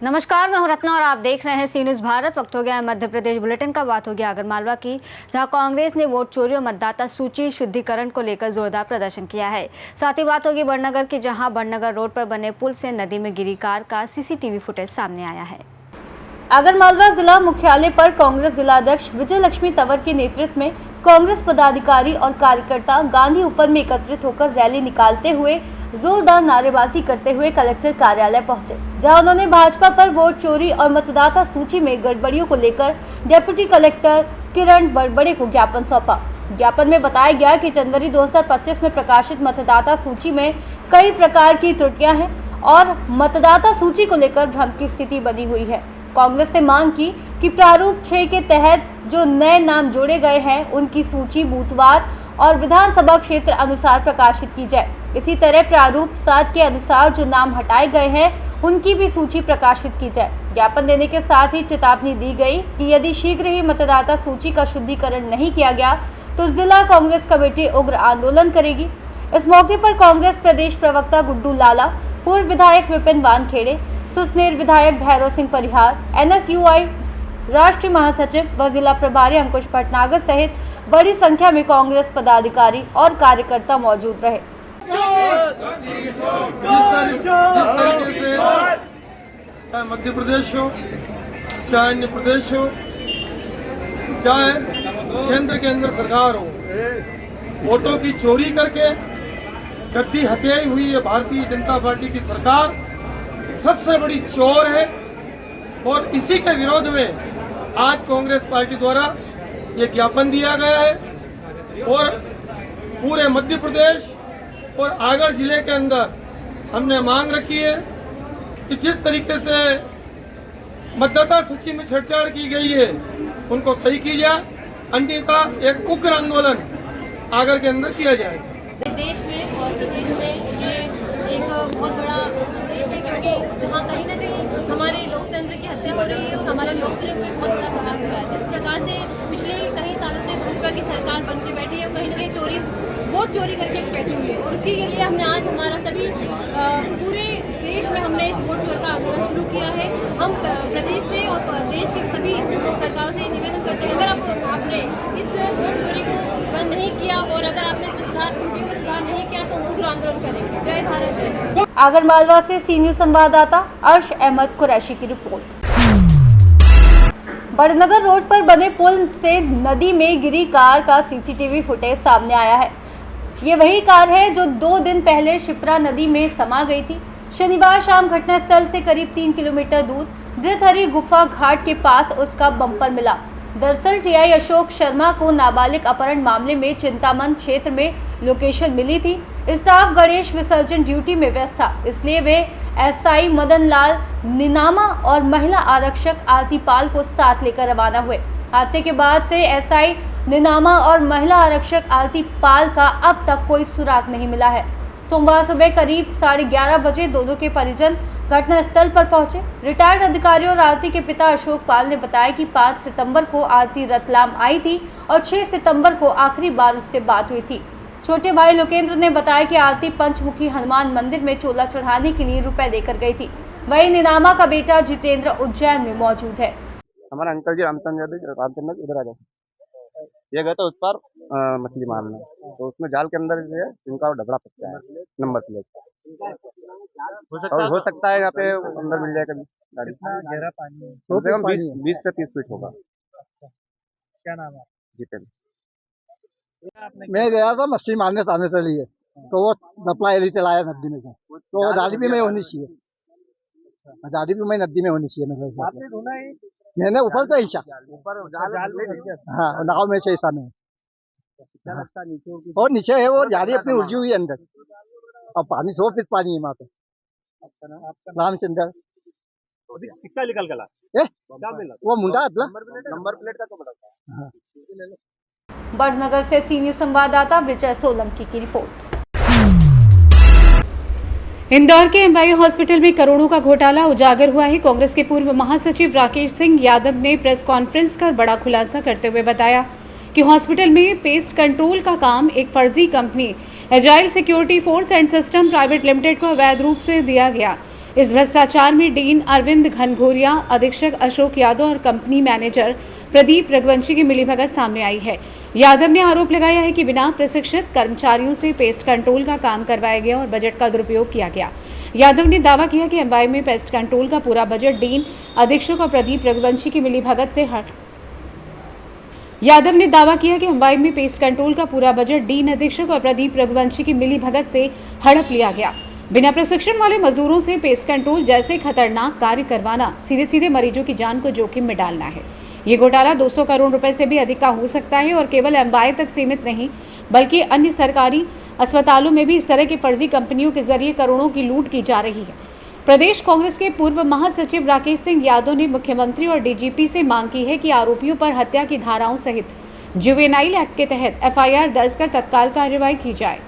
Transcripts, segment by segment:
नमस्कार, मैं हूं रत्ना और आप देख रहे हैं सी न्यूज़ भारत। वक्त हो गया है मध्य प्रदेश बुलेटिन का। बात होगी आगरमालवा की, जहां कांग्रेस ने वोट चोरी और मतदाता सूची शुद्धिकरण को लेकर जोरदार प्रदर्शन किया है। साथ ही बात होगी बड़नगर की, जहां बड़नगर रोड पर बने पुल से नदी में गिरी कार का सीसीटीवी फुटेज सामने आया है। आगरमालवा जिला मुख्यालय पर कांग्रेस जिलाध्यक्ष विजय लक्ष्मी तंवर के नेतृत्व में कांग्रेस पदाधिकारी और कार्यकर्ता गांधी उपवन में एकत्रित होकर रैली निकालते हुए जोरदार नारेबाजी करते हुए कलेक्टर कार्यालय पहुंचे, जहां उन्होंने भाजपा पर वोट चोरी और मतदाता सूची में गड़बड़ियों को लेकर डिप्टी कलेक्टर किरण बड़बड़े को ज्ञापन सौंपा। ज्ञापन में बताया गया कि जनवरी 2025 में प्रकाशित मतदाता सूची में कई प्रकार की त्रुटियां हैं और मतदाता सूची को लेकर भ्रम की स्थिति बनी हुई है। कांग्रेस ने मांग की कि प्रारूप 6 के तहत जो नए नाम जोड़े गए हैं उनकी सूची बूथवार और विधानसभा क्षेत्र अनुसार प्रकाशित की जाए। इसी तरह प्रारूप 7 के अनुसार जो नाम हटाए गए हैं उनकी भी सूची प्रकाशित की जाए। ज्ञापन देने के साथ ही चेतावनी दी गई कि यदि शीघ्र ही मतदाता सूची का शुद्धिकरण नहीं किया गया तो जिला कांग्रेस कमेटी उग्र आंदोलन करेगी। इस मौके पर कांग्रेस प्रदेश प्रवक्ता गुड्डू लाला, पूर्व विधायक विपिन वानखेड़े, सुसनेर विधायक भैरव सिंह परिहार, NSUI राष्ट्रीय महासचिव व जिला प्रभारी अंकुश भटनागर सहित बड़ी संख्या में कांग्रेस पदाधिकारी और कार्यकर्ता मौजूद रहे। जिस तरीके से चाहे मध्य प्रदेश हो, चाहे अन्य प्रदेश हो, चाहे केंद्र के अंदर सरकार हो, वोटों की चोरी करके गद्दी हथियाई हुई है भारतीय जनता पार्टी की सरकार सबसे बड़ी चोर है। और इसी के विरोध में आज कांग्रेस पार्टी द्वारा ये ज्ञापन दिया गया है और पूरे मध्य प्रदेश और आगर जिले के अंदर हमने मांग रखी है कि जिस तरीके से मतदाता सूची में छेड़छाड़ की गई है उनको सही की जाए, अन्यथा एक उग्र आंदोलन आगर के अंदर किया जाएगा। देश में और प्रदेश में ये एक बहुत बड़ा संदेश है, क्योंकि जहाँ कहीं ना कहीं हमारे लोकतंत्र की हत्या हो रही है और हमारे लोकतंत्र में बहुत बड़ा प्रभाव हो रहा है। जिस प्रकार से पिछले कई सालों से भाजपा की सरकार बन के बैठी है, कहीं ना कहीं वोट चोरी करके बैठी हुई है और उसके लिए हमने आज हमारा सभी पूरे देश में हमने इस वोट चोरी का आंदोलन शुरू किया है। हम प्रदेश से और देश के सभी सरकारों से निवेदन करते हैं, अगर आपने इस वोट चोरी को बंद नहीं किया और अगर आपने इसमें त्रुटियों में सुधार नहीं किया तो उग्र आंदोलन करेंगे। जय भारत, जय। आगरमालवा से सी न्यूज़ संवाददाता अर्श अहमद कुरैशी की रिपोर्ट। बड़नगर रोड पर बने पुल से नदी में गिरी कार का सीसीटीवी फुटेज सामने आया है। ये वही कार है जो 2 दिन पहले शिप्रा नदी में समा गई थी। शनिवार शाम घटनास्थल से करीब 3 किलोमीटर दूर वृद्धहरि गुफा घाट के पास उसका बम्पर मिला। दरअसल टीआई अशोक शर्मा को नाबालिग अपहरण मामले में चिंतामन क्षेत्र में लोकेशन मिली थी। स्टाफ गणेश विसर्जन ड्यूटी में व्यस्त था, इसलिए वे SI मदन लाल निनामा और महिला आरक्षक आरती पाल को साथ लेकर रवाना हुए। हादसे के बाद से SI निनामा और महिला आरक्षक आरती पाल का अब तक कोई सुराग नहीं मिला है। सोमवार सुबह करीब 11:30 बजे दोनों के परिजन घटनास्थल पर पहुंचे। रिटायर्ड अधिकारी और आरती के पिता अशोक पाल ने बताया कि 5 सितंबर को आरती रतलाम आई थी और 6 सितंबर को आखिरी बार उससे बात हुई थी। छोटे भाई लोकेंद्र ने बताया कि आरती पंचमुखी हनुमान मंदिर में चोला चढ़ाने के लिए रुपए देकर गई थी। वहीं निनामा का बेटा जितेंद्र उज्जैन में मौजूद है। हमारा अंकल जी रामचंद्र इधर आ जाओ, ये गए तो उस पर मछली मारने, तो उसमें जाल के अंदर जो है इनका ढबड़ा पकड़ा है नंबर प्लेट। हो सकता है यहाँ पे अंदर मिल जाए कभी गाड़ी। गहरा पानी कम से कम 20 से 30 फीट होगा। क्या नाम है? जितेंद्र। मैं गया था मछली मारने ताने के लिए, तो वो नपला एली चलाया नदी में, तो वो जाली भी में होनी चाहिए, जाली भी में नदी में होनी चाहिए। मैंने ऊपर से हिस्सा हाँ नाव में से हिस्सा में और नीचे है वो जाली अपनी उलझी हुई है अंदर, और पानी 100 फीट पानी है वहाँ पे। रामचंद्र कितना निकल गया? वो मुंडा नंबर प्लेट का तो बड़ा। बड़नगर से सी न्यूज़ संवाददाता विजय सोलंकी की रिपोर्ट। इंदौर के MYO हॉस्पिटल में करोड़ों का घोटाला उजागर हुआ है। कांग्रेस के पूर्व महासचिव राकेश सिंह यादव ने प्रेस कॉन्फ्रेंस कर बड़ा खुलासा करते हुए बताया कि हॉस्पिटल में पेस्ट कंट्रोल का काम एक फर्जी company agile security force and system private limited को अवैध रूप से दिया गया। इस भ्रष्टाचार में डीन अरविंद घनघोरिया, अधीक्षक अशोक यादव और कंपनी मैनेजर प्रदीप रघुवंशी की मिलीभगत सामने आई है। यादव ने आरोप लगाया है कि बिना प्रशिक्षित कर्मचारियों से पेस्ट कंट्रोल का काम करवाया गया और बजट का दुरुपयोग किया गया। यादव ने दावा किया कि एमवाई में पेस्ट कंट्रोल का पूरा बजट डीन अधीक्षक और प्रदीप रघुवंशी की मिलीभगत से यादव ने दावा किया कि एमवाई में पेस्ट कंट्रोल का पूरा बजट डीन अधीक्षक और प्रदीप रघुवंशी की मिलीभगत से हड़प लिया गया। बिना प्रशिक्षण वाले मजदूरों से पेस्ट कंट्रोल जैसे खतरनाक कार्य करवाना सीधे सीधे मरीजों की जान को जोखिम में डालना है। ये घोटाला 200 करोड़ रुपए से भी अधिक का हो सकता है और केवल एमवाई तक सीमित नहीं बल्कि अन्य सरकारी अस्पतालों में भी इस तरह की फर्जी कंपनियों के जरिए करोड़ों की लूट की जा रही है। प्रदेश कांग्रेस के पूर्व महासचिव राकेश सिंह यादव ने मुख्यमंत्री और डीजीपी से मांग की है कि आरोपियों पर हत्या की धाराओं सहित जुवेनाइल एक्ट के तहत एफआईआर दर्ज कर तत्काल कार्रवाई की जाए।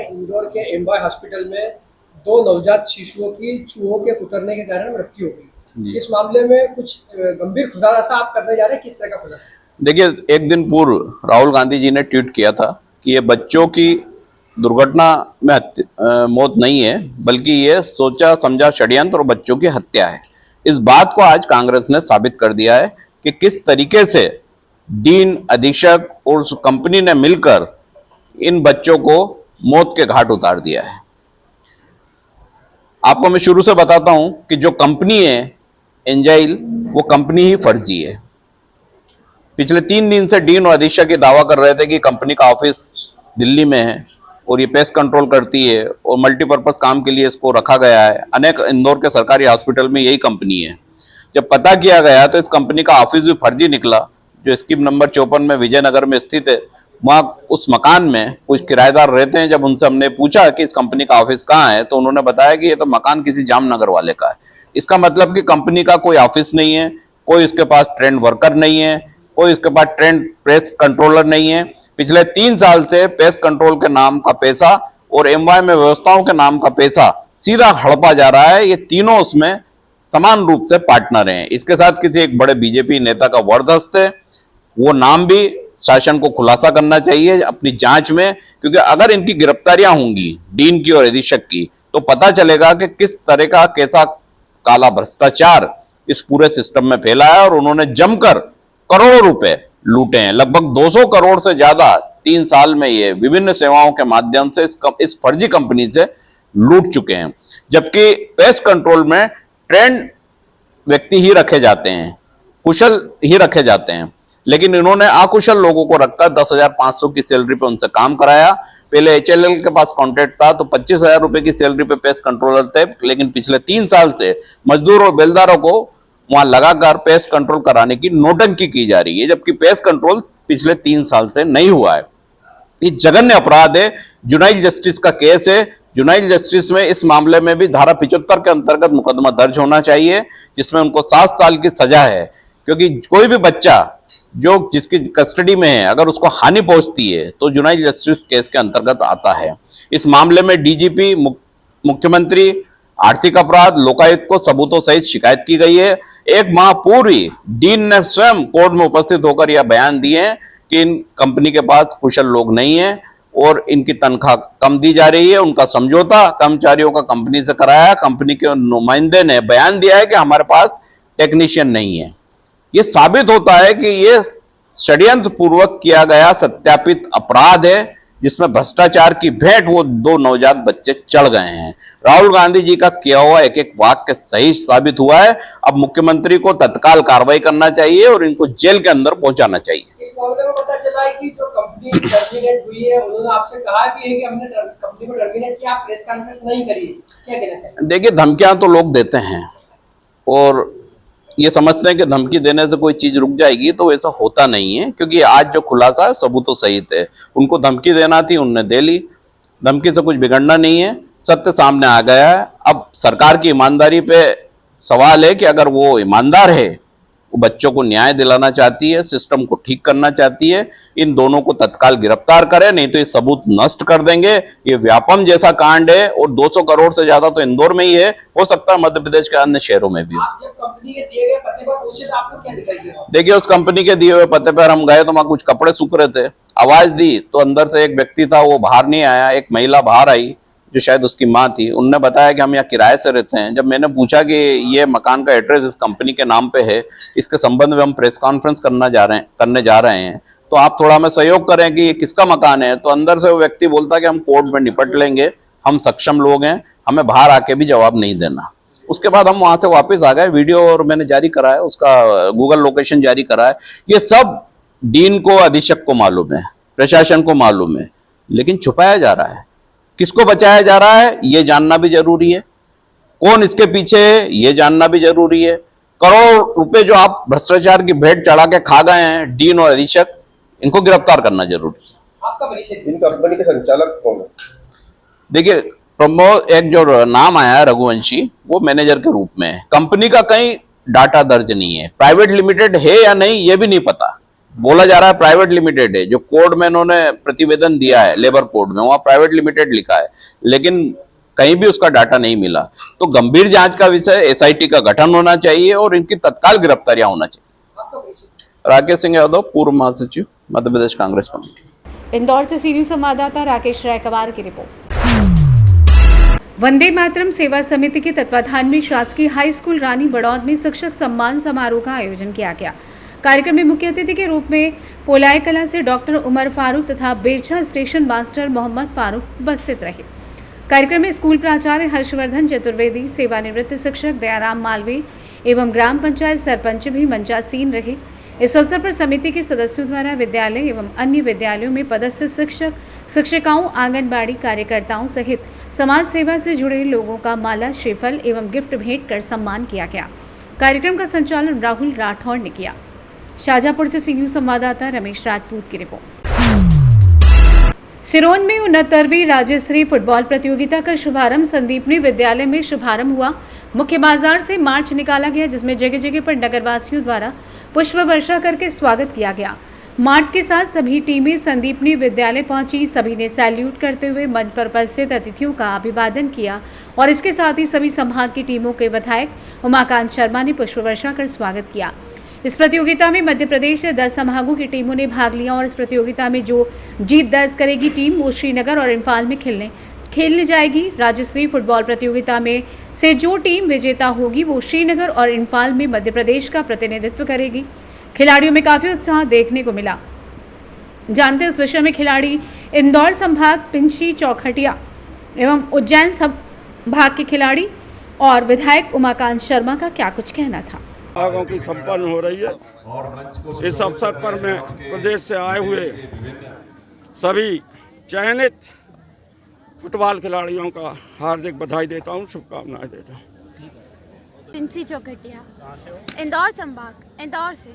इंदौर के एमवाई हॉस्पिटल में 2 नवजात शिशुओं की चूहों के कुतरने के कारण मृत्यु हो गई। इस मामले में कुछ गंभीर खुलासा आप करने जा रहे हैं, किस तरह का खुलासा? देखिए, एक दिन पूर्व राहुल गांधी जी ने ट्वीट किया था कि ये बच्चों की दुर्घटना में मौत नहीं है बल्कि ये सोचा समझा षड्यंत्र और बच्चों की हत्या है। इस बात को आज कांग्रेस ने साबित कर दिया है कि किस तरीके से डीन अधीक्षक और उस कंपनी ने मिलकर इन बच्चों को मौत के घाट उतार दिया है। आपको मैं शुरू से बताता हूं कि जो कंपनी है एंजाइल, वो कंपनी ही फर्जी है। पिछले 3 दिन से डीन और अधीक्षक ये दावा कर रहे थे कि कंपनी का ऑफिस दिल्ली में है और ये पेस्ट कंट्रोल करती है और मल्टीपर्पज काम के लिए इसको रखा गया है। अनेक इंदौर के सरकारी हॉस्पिटल में यही कंपनी है। जब पता किया गया तो इस कंपनी का ऑफिस भी फर्जी निकला, जो स्कीम नंबर 54 में विजयनगर में स्थित है। वहाँ उस मकान में कुछ किराएदार रहते हैं। जब उनसे हमने पूछा कि इस कंपनी का ऑफिस कहाँ है तो उन्होंने बताया कि ये तो मकान किसी जामनगर वाले का है। इसका मतलब कि कंपनी का कोई ऑफिस नहीं है, कोई इसके पास ट्रेंड वर्कर नहीं है, कोई इसके पास ट्रेंड पेस्ट कंट्रोलर नहीं है। पिछले 3 साल से पेस्ट कंट्रोल के नाम का पैसा और एमवाई में व्यवस्थाओं के नाम का पैसा सीधा हड़पा जा रहा है। ये तीनों उसमें समान रूप से पार्टनर हैं। इसके साथ किसी एक बड़े बीजेपी नेता का वरदस्त है, वो नाम भी शासन को खुलासा करना चाहिए अपनी जांच में, क्योंकि अगर इनकी गिरफ्तारियां होंगी डीन की और अधीक्षक की तो पता चलेगा कि किस तरह का कैसा काला भ्रष्टाचार इस पूरे सिस्टम में फैला है और उन्होंने जमकर करोड़ों रुपए लूटे हैं। लगभग 200 करोड़ से ज्यादा 3 साल में ये विभिन्न सेवाओं के माध्यम से इस फर्जी कंपनी से लूट चुके हैं। जबकि पेस्ट कंट्रोल में ट्रेंड व्यक्ति ही रखे जाते हैं, कुशल ही रखे जाते हैं, लेकिन इन्होंने अकुशल लोगों को रखकर 10,500 की सैलरी पे उनसे काम कराया। पहले HLL के पास कॉन्ट्रैक्ट था तो 25,000 रुपए की सैलरी पे पेस्ट कंट्रोलर थे, लेकिन पिछले 3 साल से मजदूर और बेलदारों को वहां लगाकर पेस्ट कंट्रोल कराने की नौटंकी की जा रही है, जबकि पेस्ट कंट्रोल पिछले 3 साल से नहीं हुआ है। ये जघन्य अपराध है। जुनाइल जस्टिस का केस है। जुनाइल जस्टिस में इस मामले में भी धारा 75 के अंतर्गत मुकदमा दर्ज होना चाहिए, जिसमें उनको 7 साल की सजा है। क्योंकि कोई भी बच्चा जो जिसकी कस्टडी में है अगर उसको हानि पहुंचती है तो जुनाइल जस्टिस केस के अंतर्गत आता है। इस मामले में डीजीपी, मुख्यमंत्री, आर्थिक अपराध, लोकायुक्त को सबूतों सहित शिकायत की गई है। 1 माह पूर्व डीन ने स्वयं कोर्ट में उपस्थित होकर यह बयान दिए कि इन कंपनी के पास कुशल लोग नहीं है और इनकी तनख्वाह कम दी जा रही है। उनका समझौता कर्मचारियों का कंपनी से कराया। कंपनी के नुमाइंदे ने बयान दिया है कि हमारे पास टेक्नीशियन नहीं है। ये साबित होता है कि ये षड्यंत्र पूर्वक किया गया सत्यापित अपराध है, जिसमें भ्रष्टाचार की भेंट वो 2 नवजात बच्चे चढ़ गए हैं। राहुल गांधी जी का किया हुआ एक वाक्य सही साबित हुआ है। अब मुख्यमंत्री को तत्काल कार्रवाई करना चाहिए और इनको जेल के अंदर पहुंचाना चाहिए। इस मामले में पता चला है कि जो कंपनी टर्मिनेट हुई है उन्होंने आपसे कहा भी है कि हमने कंपनी को टर्मिनेट किया, आप प्रेस कॉन्फ्रेंस नहीं करिए, क्या कहना चाहिए? देखिए, धमकियां तो लोग देते हैं और ये समझते हैं कि धमकी देने से कोई चीज रुक जाएगी, तो ऐसा होता नहीं है। क्योंकि आज जो खुलासा है सबूतों सहित है। उनको धमकी देना थी, उनने दे ली। धमकी से कुछ बिगड़ना नहीं है, सत्य सामने आ गया है। अब सरकार की ईमानदारी पे सवाल है कि अगर वो ईमानदार है वो बच्चों को न्याय दिलाना चाहती है, सिस्टम को ठीक करना चाहती है। इन दोनों को तत्काल गिरफ्तार करें, नहीं तो ये सबूत नष्ट कर देंगे। ये व्यापम जैसा कांड है और 200 करोड़ से ज्यादा तो इंदौर में ही है, हो सकता है मध्य प्रदेश के अन्य शहरों में भी हो। आप जब कंपनी के दिए गए पते पर पहुंचे तो आपको क्या दिखाई दिया? देखिए, उस कंपनी के दिए हुए पते पर हम गए तो वहां कुछ कपड़े सूख रहे थे। आवाज दी तो अंदर से एक व्यक्ति था, वो बाहर नहीं आया। एक महिला बाहर आई जो शायद उसकी माँ थी। उनने बताया कि हम यहाँ किराए से रहते हैं। जब मैंने पूछा कि ये मकान का एड्रेस इस कंपनी के नाम पे है, इसके संबंध में हम प्रेस कॉन्फ्रेंस करने जा रहे हैं, तो आप थोड़ा हमें सहयोग करें कि ये किसका मकान है। तो अंदर से वो व्यक्ति बोलता कि हम कोर्ट में निपट लेंगे, हम सक्षम लोग हैं, हमें बाहर आके भी जवाब नहीं देना। उसके बाद हम वहां से वापस आ गए। वीडियो और मैंने जारी करा है, उसका गूगल लोकेशन जारी करा है। ये सब डीन को, अधीक्षक को मालूम है, प्रशासन को मालूम है, लेकिन छुपाया जा रहा है। किसको बचाया जा रहा है ये जानना भी जरूरी है, कौन इसके पीछे है ये जानना भी जरूरी है। करोड़ रुपए जो आप भ्रष्टाचार की भेंट चढ़ा के खा गए हैं डीन और अधीक्षक, इनको गिरफ्तार करना जरूरी है। आपका परिचय? इन कंपनी के संचालक कौन है? देखिए, प्रमोद एक जो नाम आया है रघुवंशी, वो मैनेजर के रूप में है। कंपनी का कहीं डाटा दर्ज नहीं है। प्राइवेट लिमिटेड है या नहीं ये भी नहीं पता। बोला जा रहा है प्राइवेट लिमिटेड है। जो कोड में इन्होंने प्रतिवेदन दिया है लेबर कोड में, वहां प्राइवेट लिमिटेड लिखा है, लेकिन कहीं भी उसका डाटा नहीं मिला। तो गंभीर जांच का विषय, एसआईटी का गठन होना चाहिए और इनकी तत्काल गिरफ्तारियां होना चाहिए। आपका परिचय? राकेश सिंह यादव, पूर्व महासचिव, मध्य प्रदेश कांग्रेस कमेटी। इंदौर से सी न्यूज संवाददाता राकेश रायकवार की रिपोर्ट। वंदे मातरम सेवा समिति के तत्वाधान में शासकीय हाई स्कूल रानी बड़ौद में शिक्षक सम्मान समारोह का आयोजन किया गया। कार्यक्रम में मुख्य अतिथि के रूप में पोलाय कला से डॉक्टर उमर फारूक तथा बेरछा स्टेशन मास्टर मोहम्मद फारूक उपस्थित रहे। कार्यक्रम में स्कूल प्राचार्य हर्षवर्धन चतुर्वेदी, सेवानिवृत्त शिक्षक दयाराम मालवीय एवं ग्राम पंचायत सरपंच भी मंचासीन रहे। इस अवसर पर समिति के सदस्यों द्वारा विद्यालय एवं अन्य विद्यालयों में पदस्थ शिक्षक, शिक्षिकाओं, आंगनबाड़ी कार्यकर्ताओं सहित समाज सेवा से जुड़े लोगों का माला, श्रीफल एवं गिफ्ट भेंट कर सम्मान किया गया। कार्यक्रम का संचालन राहुल राठौड़ ने किया। शाहजहांपुर से सी न्यूज संवाददाता रमेश राजपूत की रिपोर्ट। सिरोन में 69वीं राज्य स्तरीय फुटबॉल प्रतियोगिता का शुभारंभ संदीपनी विद्यालय में शुभारंभ हुआ। मुख्य बाजार से मार्च निकाला गया, जिसमें जगह जगह पर नगरवासियों द्वारा पुष्प वर्षा करके स्वागत किया गया। मार्च के साथ सभी टीमें संदीपनी विद्यालय पहुंची। सभी ने सैल्यूट करते हुए मंच पर उपस्थित अतिथियों का अभिवादन किया और इसके साथ ही सभी संभाग की टीमों के विधायक उमाकांत शर्मा ने पुष्प वर्षा कर स्वागत किया। इस प्रतियोगिता में मध्य प्रदेश से 10 संभागों की टीमों ने भाग लिया और इस प्रतियोगिता में जो जीत दर्ज करेगी टीम वो श्रीनगर और इम्फाल में खेलने जाएगी। राज्य स्तरीय फुटबॉल प्रतियोगिता में से जो टीम विजेता होगी वो श्रीनगर और इम्फाल में मध्य प्रदेश का प्रतिनिधित्व करेगी। खिलाड़ियों में काफ़ी उत्साह देखने को मिला। जानते हैं इस विषय में खिलाड़ी इंदौर संभाग पिंची चौखटिया एवं उज्जैन संभाग के खिलाड़ी और विधायक उमाकांत शर्मा का क्या कुछ कहना था। विभागों की संपन्न हो रही है। इस अवसर पर मैं प्रदेश से आए हुए सभी चयनित फुटबॉल खिलाड़ियों का हार्दिक बधाई देता हूं, शुभकामनाएं देता हूं। पिंसी चौखटिया, इंदौर संभाग, इंदौर से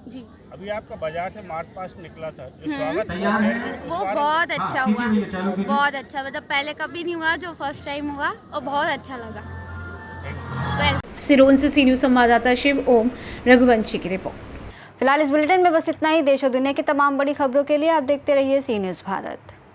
जी। अभी आपका बाजार से मार्च पास्ट निकला था, जो स्वागत हुआ वो बहुत अच्छा हुआ, बहुत अच्छा। मतलब पहले कभी नहीं हुआ, जो फर्स्ट टाइम हुआ और बहुत अच्छा लगा। सिरोन से सी न्यूज संवाददाता शिव ओम रघुवंशी की रिपोर्ट। फिलहाल इस बुलेटिन में बस इतना ही। देश और दुनिया की तमाम बड़ी खबरों के लिए आप देखते रहिए सी न्यूज़ भारत।